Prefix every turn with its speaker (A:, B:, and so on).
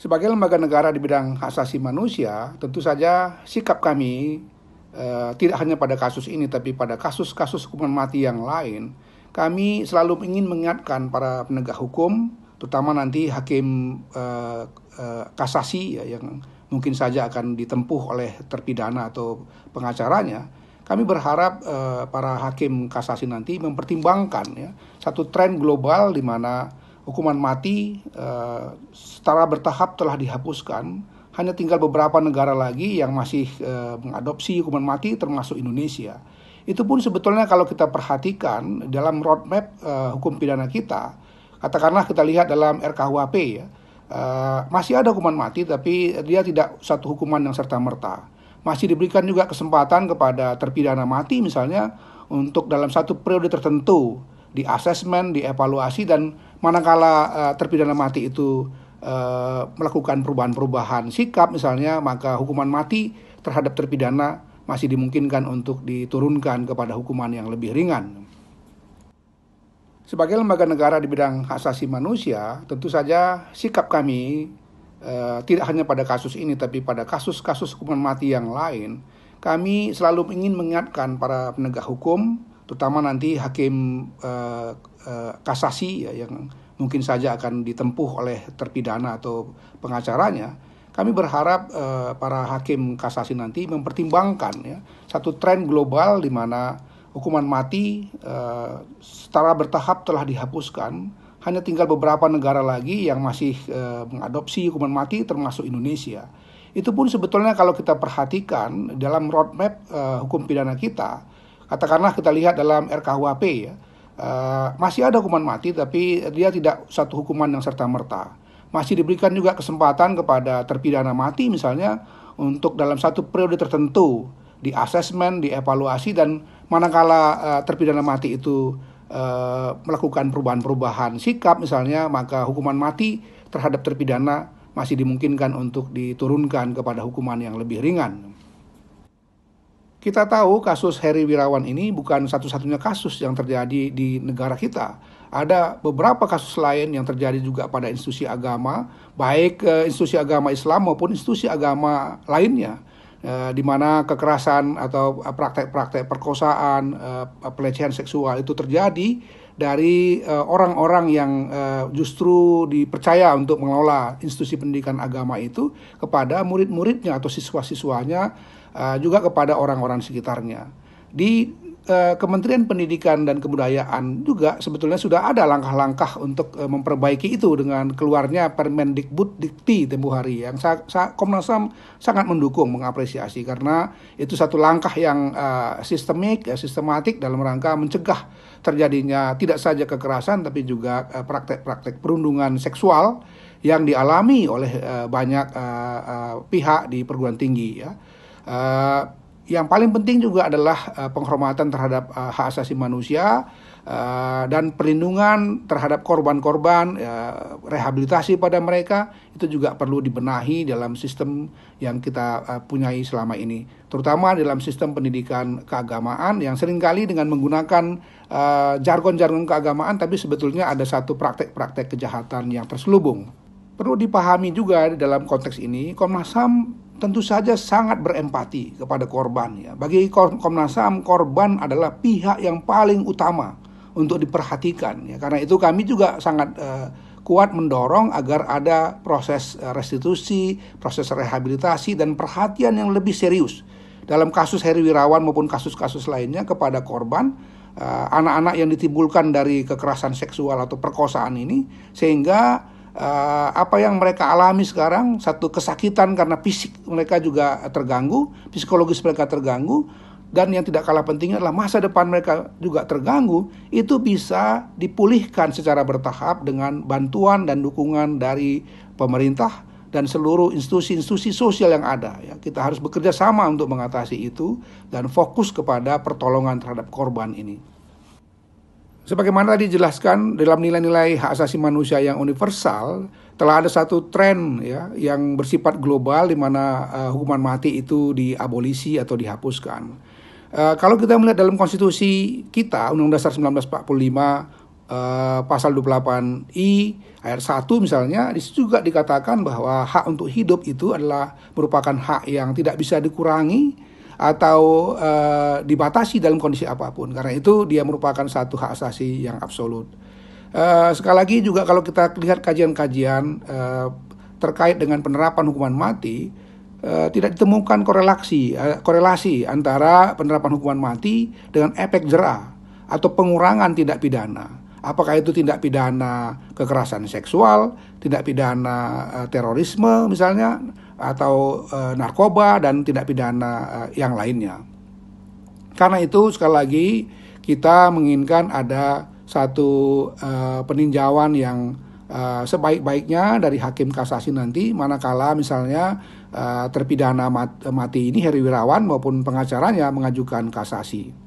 A: Sebagai lembaga negara di bidang hak asasi manusia, tentu saja sikap kami tidak hanya pada kasus ini, tapi pada kasus-kasus hukuman mati yang lain. Kami selalu ingin mengingatkan para penegak hukum, terutama nanti hakim kasasi ya, yang mungkin saja akan ditempuh oleh terpidana atau pengacaranya. Kami berharap para hakim kasasi nanti mempertimbangkan ya, satu tren global di mana hukuman mati secara bertahap telah dihapuskan. Hanya tinggal beberapa negara lagi yang masih mengadopsi hukuman mati, termasuk Indonesia. Itu pun sebetulnya kalau kita perhatikan dalam roadmap hukum pidana kita, katakanlah kita lihat dalam RKUHP ya, masih ada hukuman mati, tapi dia tidak satu hukuman yang serta-merta. Masih diberikan juga kesempatan kepada terpidana mati misalnya untuk dalam satu periode tertentu di asesmen, dievaluasi, dan manakala terpidana mati itu melakukan perubahan-perubahan sikap misalnya, maka hukuman mati terhadap terpidana masih dimungkinkan untuk diturunkan kepada hukuman yang lebih ringan. Sebagai lembaga negara di bidang hak asasi manusia, tentu saja sikap kami tidak hanya pada kasus ini, tapi pada kasus-kasus hukuman mati yang lain. Kami selalu ingin mengingatkan para penegak hukum, terutama nanti hakim kasasi ya, yang mungkin saja akan ditempuh oleh terpidana atau pengacaranya. Kami berharap para hakim kasasi nanti mempertimbangkan ya, satu tren global di mana hukuman mati secara bertahap telah dihapuskan. Hanya tinggal beberapa negara lagi yang masih mengadopsi hukuman mati, termasuk Indonesia. Itu pun sebetulnya kalau kita perhatikan dalam roadmap hukum pidana kita, katakanlah kita lihat dalam RKUHP ya, masih ada hukuman mati, tapi dia tidak satu hukuman yang serta-merta. Masih diberikan juga kesempatan kepada terpidana mati misalnya untuk dalam satu periode tertentu di asesmen, dievaluasi, dan manakala terpidana mati itu melakukan perubahan-perubahan sikap misalnya, maka hukuman mati terhadap terpidana masih dimungkinkan untuk diturunkan kepada hukuman yang lebih ringan. Kita tahu kasus Heri Wirawan ini bukan satu-satunya kasus yang terjadi di negara kita. Ada beberapa kasus lain yang terjadi juga pada institusi agama, baik institusi agama Islam maupun institusi agama lainnya, di mana kekerasan atau praktek-praktek perkosaan, pelecehan seksual itu terjadi dari orang-orang yang justru dipercaya untuk mengelola institusi pendidikan agama itu kepada murid-muridnya atau siswa-siswanya, juga kepada orang-orang sekitarnya. Di Kementerian Pendidikan dan Kebudayaan juga sebetulnya sudah ada langkah-langkah untuk memperbaiki itu dengan keluarnya Permendikbud Dikti tempo hari yang Komnas HAM sangat mendukung, mengapresiasi, karena itu satu langkah yang sistematik dalam rangka mencegah terjadinya tidak saja kekerasan tapi juga praktek-praktek perundungan seksual yang dialami oleh banyak pihak di perguruan tinggi ya. Yang paling penting juga adalah penghormatan terhadap hak asasi manusia dan perlindungan terhadap korban-korban, rehabilitasi pada mereka itu juga perlu dibenahi dalam sistem yang kita punyai selama ini, terutama dalam sistem pendidikan keagamaan yang seringkali dengan menggunakan jargon-jargon keagamaan, tapi sebetulnya ada satu praktek-praktek kejahatan yang terselubung. Perlu dipahami juga dalam konteks ini, Komnas HAM tentu saja sangat berempati kepada korban ya. Bagi Komnas HAM, korban adalah pihak yang paling utama untuk diperhatikan ya. Karena itu kami juga sangat kuat mendorong agar ada proses restitusi, proses rehabilitasi, dan perhatian yang lebih serius dalam kasus Heri Wirawan maupun kasus-kasus lainnya kepada korban, anak-anak yang ditimbulkan dari kekerasan seksual atau perkosaan ini, sehingga apa yang mereka alami sekarang, satu kesakitan karena fisik mereka juga terganggu, psikologis mereka terganggu, dan yang tidak kalah pentingnya adalah masa depan mereka juga terganggu, itu bisa dipulihkan secara bertahap dengan bantuan dan dukungan dari pemerintah dan seluruh institusi-institusi sosial yang ada ya. Kita harus bekerja sama untuk mengatasi itu dan fokus kepada pertolongan terhadap korban ini. Sebagaimana tadi dijelaskan, dalam nilai-nilai hak asasi manusia yang universal telah ada satu tren ya yang bersifat global di mana hukuman mati itu diabolisi atau dihapuskan. Kalau kita melihat dalam konstitusi kita, Undang-Undang Dasar 1945, pasal 28I ayat 1 misalnya, di situ juga dikatakan bahwa hak untuk hidup itu adalah merupakan hak yang tidak bisa dikurangi atau dibatasi dalam kondisi apapun. Karena itu dia merupakan satu hak asasi yang absolut. Sekali lagi juga kalau kita lihat kajian-kajian terkait dengan penerapan hukuman mati, tidak ditemukan korelasi antara penerapan hukuman mati dengan efek jera atau pengurangan tindak pidana. Apakah itu tindak pidana kekerasan seksual, tindak pidana terorisme misalnya, atau narkoba dan tindak pidana yang lainnya. Karena itu sekali lagi kita menginginkan ada satu peninjauan yang sebaik-baiknya dari hakim kasasi nanti, manakala misalnya terpidana mati ini Heri Wirawan maupun pengacaranya mengajukan kasasi.